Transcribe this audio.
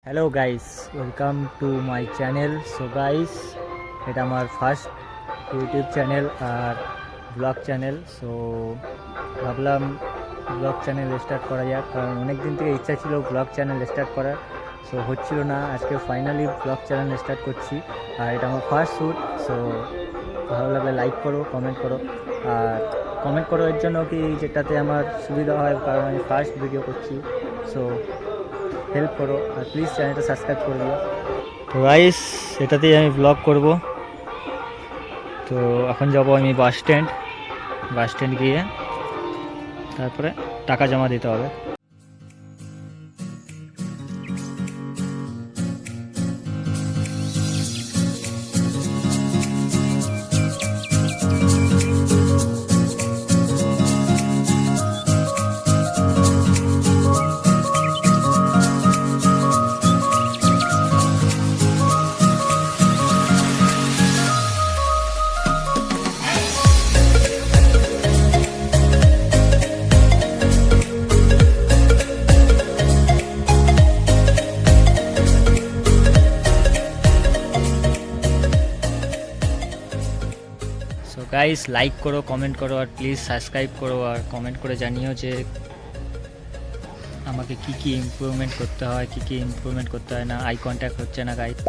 Hello guys, welcome to my channel. So guys, এটা আমার first YouTube channel আর blog channel. So ভাবলাম blog channel start করা যাক, কারণ অনেক দিন থেকে ইচ্ছা ছিল ব্লগ চ্যানেল স্টার্ট করার। সো হচ্ছিল না, আজকে ফাইনালি ব্লগ চ্যানেল স্টার্ট করছি আর এটা আমার ফার্স্ট শ্যুট। সো ভালো লাগলে লাইক করো, কমেন্ট করো, আর কমেন্ট করো এর জন্য কি যেটাতে আমার সুবিধা হয়, কারণ আমি ফার্স্ট ভিডিও করছি। সো হেল্প করো আর প্লিজ চ্যানেলটা সাবস্ক্রাইব করে দিও। তো গাইস, এটাতেই আমি ব্লগ করব। তো এখন যাব আমি বাস স্ট্যান্ড গিয়ে তারপরে টাকা জমা দিতে হবে। সো গাইস, লাইক করো, কমেন্ট করো আর প্লিজ সাবস্ক্রাইব করো, আর কমেন্ট করে জানিও যে আমাকে কি ইমপ্রুভমেন্ট করতে হয়, কি ইমপ্রুভমেন্ট করতে হয় না। আই কন্ট্যাক্ট হচ্ছে না গাইস।